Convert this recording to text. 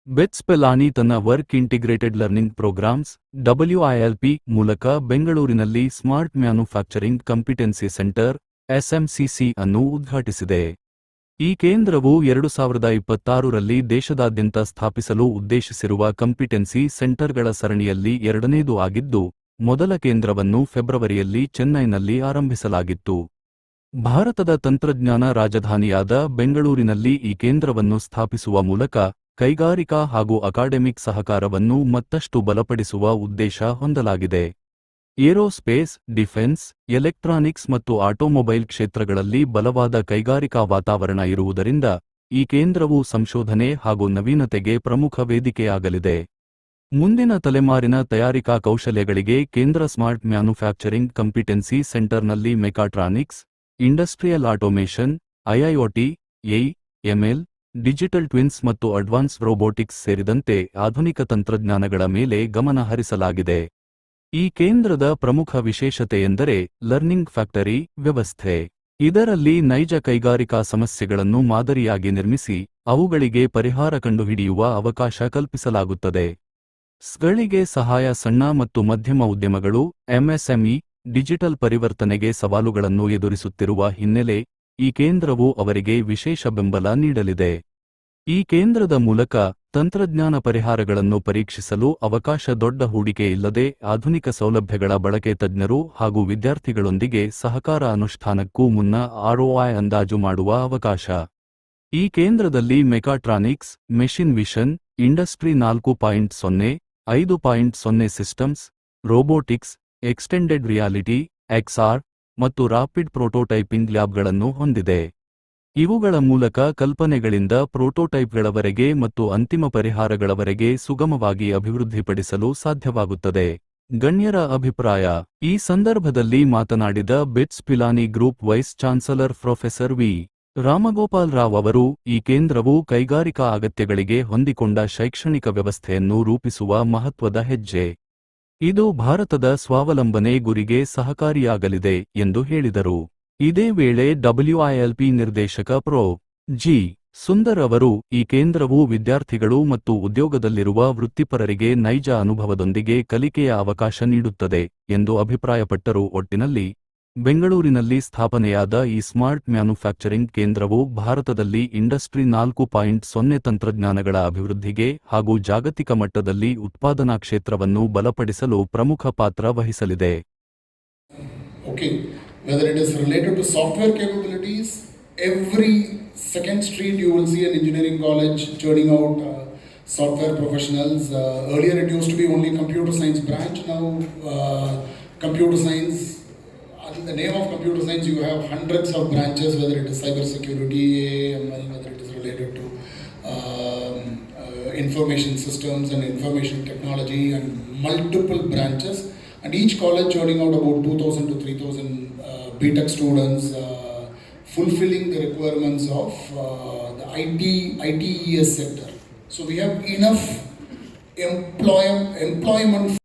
Bits Pilani ತನ್ನ work integrated learning programmes WILP ಮೂಲಕ ಬೆಂಗಳೂರಿನಲ್ಲಿ smart manufacturing competency centre SMCC ಅನ್ನು ಉದ್ಘಾಟಿಸಿದೆ. ಈ ಕೇಂದ್ರವು 2026ರಲ್ಲಿ ದೇಶದಾದ್ಯಂತ ಸ್ಥಾಪಿಸಲು ಉದ್ದೇಶಿಸಿರುವ ಕಂಪಿಟೆನ್ಸಿ ಸೆಂಟರ್ಗಳ ಸರಣಿಯಲ್ಲಿ ಎರಡನೇದು ಆಗಿದ್ದು, ಮೊದಲ ಕೇಂದ್ರವನ್ನು ಫೆಬ್ರವರಿಯಲ್ಲಿ ಚೆನ್ನೈನಲ್ಲಿ ಆರಂಭಿಸಲಾಗಿತ್ತು. ಭಾರತದ ತಂತ್ರಜ್ಞಾನ ರಾಜಧಾನಿಯಾದ ಬೆಂಗಳೂರಿನಲ್ಲಿ ಈ ಕೇಂದ್ರವನ್ನು ಸ್ಥಾಪಿಸುವ ಮೂಲಕ ಕೈಗಾರಿಕಾ ಹಾಗೂ ಅಕಾಡೆಮಿಕ್ ಸಹಕಾರವನ್ನು ಮತ್ತಷ್ಟು ಬಲಪಡಿಸುವ ಉದ್ದೇಶ ಹೊಂದಲಾಗಿದೆ. ಏರೋಸ್ಪೇಸ್, ಡಿಫೆನ್ಸ್, ಎಲೆಕ್ಟ್ರಾನಿಕ್ಸ್ ಮತ್ತು ಆಟೋಮೊಬೈಲ್ ಕ್ಷೇತ್ರಗಳಲ್ಲಿ ಬಲವಾದ ಕೈಗಾರಿಕಾ ವಾತಾವರಣ ಇರುವುದರಿಂದ ಈ ಕೇಂದ್ರವು ಸಂಶೋಧನೆ ಹಾಗೂ ನವೀನತೆಗೆ ಪ್ರಮುಖ ವೇದಿಕೆಯಾಗಲಿದೆ. ಮುಂದಿನ ತಲೆಮಾರಿನ ತಯಾರಿಕಾ ಕೌಶಲ್ಯಗಳಿಗೆ ಕೇಂದ್ರ ಸ್ಮಾರ್ಟ್ ಮ್ಯಾನುಫ್ಯಾಕ್ಚರಿಂಗ್ ಕಂಪಿಟೆನ್ಸಿ ಸೆಂಟರ್ನಲ್ಲಿ mechatronics, industrial automation, IIoT, AI, ML, digital twins ಮತ್ತು ಅಡ್ವಾನ್ಸ್ಡ್ ರೋಬೋಟಿಕ್ಸ್ ಸೇರಿದಂತೆ ಆಧುನಿಕ ತಂತ್ರಜ್ಞಾನಗಳ ಮೇಲೆ ಗಮನ ಹರಿಸಲಾಗಿದೆ. ಈ ಕೇಂದ್ರದ ಪ್ರಮುಖ ವಿಶೇಷತೆಯೆಂದರೆ ಲರ್ನಿಂಗ್ ಫ್ಯಾಕ್ಟರಿ ವ್ಯವಸ್ಥೆ. ಇದರಲ್ಲಿ ನೈಜ ಕೈಗಾರಿಕಾ ಸಮಸ್ಯೆಗಳನ್ನು ಮಾದರಿಯಾಗಿ ನಿರ್ಮಿಸಿ ಅವುಗಳಿಗೆ ಪರಿಹಾರ ಕಂಡುಹಿಡಿಯುವ ಅವಕಾಶ ಕಲ್ಪಿಸಲಾಗುತ್ತದೆ. ಸ್ಗಳಿಗೆ ಸಹಾಯ ಸಣ್ಣ ಮತ್ತು ಮಧ್ಯಮ ಉದ್ಯಮಗಳು MSME ಡಿಜಿಟಲ್ ಪರಿವರ್ತನೆಗೆ ಸವಾಲುಗಳನ್ನು ಎದುರಿಸುತ್ತಿರುವ ಹಿನ್ನೆಲೆ ಈ ಕೇಂದ್ರವು ಅವರಿಗೆ ವಿಶೇಷ ಬೆಂಬಲ ನೀಡಲಿದೆ. ಈ ಕೇಂದ್ರದ ಮೂಲಕ ತಂತ್ರಜ್ಞಾನ ಪರಿಹಾರಗಳನ್ನು ಪರೀಕ್ಷಿಸಲು ಅವಕಾಶ. ದೊಡ್ಡ ಹೂಡಿಕೆ ಇಲ್ಲದೆ ಆಧುನಿಕ ಸೌಲಭ್ಯಗಳ ಬಳಕೆ, ತಜ್ಞರು ಹಾಗೂ ವಿದ್ಯಾರ್ಥಿಗಳೊಂದಿಗೆ ಸಹಕಾರ, ಅನುಷ್ಠಾನಕ್ಕೂ ಮುನ್ನ ROI ಅಂದಾಜು ಮಾಡುವ ಅವಕಾಶ. ಈ ಕೇಂದ್ರದಲ್ಲಿ mechatronics, machine vision, industry 4.0, 5.0 systems, robotics, extended reality XR ಮತ್ತು ರಾಪಿಡ್ ಪ್ರೋಟೋಟೈಪಿಂಗ್ ಲ್ಯಾಬ್ಗಳನ್ನು ಹೊಂದಿದೆ. ಇವುಗಳ ಮೂಲಕ ಕಲ್ಪನೆಗಳಿಂದ ಪ್ರೋಟೋಟೈಪ್ಗಳವರೆಗೆ ಮತ್ತು ಅಂತಿಮ ಪರಿಹಾರಗಳವರೆಗೆ ಸುಗಮವಾಗಿ ಅಭಿವೃದ್ಧಿಪಡಿಸಲು ಸಾಧ್ಯವಾಗುತ್ತದೆ. ಗಣ್ಯರ ಅಭಿಪ್ರಾಯ. ಈ ಸಂದರ್ಭದಲ್ಲಿ ಮಾತನಾಡಿದ BITS Pilani group vice chancellor professor V. Ramgopal Rao ಅವರು, ಈ ಕೇಂದ್ರವು ಕೈಗಾರಿಕಾ ಅಗತ್ಯಗಳಿಗೆ ಹೊಂದಿಕೊಂಡ ಶೈಕ್ಷಣಿಕ ವ್ಯವಸ್ಥೆಯನ್ನು ರೂಪಿಸುವ ಮಹತ್ವದ ಹೆಜ್ಜೆ. ಇದು ಭಾರತದ ಸ್ವಾವಲಂಬನೆ ಗುರಿಗೆ ಸಹಕಾರಿಯಾಗಲಿದೆ ಎಂದು ಹೇಳಿದರು. ಇದೇ ವೇಳೆ WILP ನಿರ್ದೇಶಕ ಪ್ರೊ. ಜಿ. ಸುಂದರ್ ಅವರು, ಈ ಕೇಂದ್ರವು ವಿದ್ಯಾರ್ಥಿಗಳು ಮತ್ತು ಉದ್ಯೋಗದಲ್ಲಿರುವ ವೃತ್ತಿಪರರಿಗೆ ನೈಜ ಅನುಭವದೊಂದಿಗೆ ಕಲಿಕೆಯ ಅವಕಾಶ ನೀಡುತ್ತದೆ ಎಂದು ಅಭಿಪ್ರಾಯಪಟ್ಟರು. ಒಟ್ಟಿನಲ್ಲಿ ಬೆಂಗಳೂರಿನಲ್ಲಿ ಸ್ಥಾಪನೆಯಾದ ಈ ಸ್ಮಾರ್ಟ್ ಮ್ಯಾನುಫ್ಯಾಕ್ಚರಿಂಗ್ ಕೇಂದ್ರವು ಭಾರತದಲ್ಲಿ ಇಂಡಸ್ಟ್ರಿ 4.0 ತಂತ್ರಜ್ಞಾನಗಳ ಅಭಿವೃದ್ಧಿಗೆ ಹಾಗೂ ಜಾಗತಿಕ ಮಟ್ಟದಲ್ಲಿ ಉತ್ಪಾದನಾ ಕ್ಷೇತ್ರವನ್ನು ಬಲಪಡಿಸಲು ಪ್ರಮುಖ ಪಾತ್ರ ವಹಿಸಲಿದೆ. Whether it is related to software capabilities, every second street you will see an engineering college churning out software professionals. Earlier it used to be only computer science branch. Now computer science, in the name of computer science you have hundreds of branches, whether it is cyber security, AML, whether it is related to information systems and information technology, and multiple branches, and each college churning out about 2,000 to 3,000 BTech students, fulfilling the requirements of the ITES sector. So we have enough employment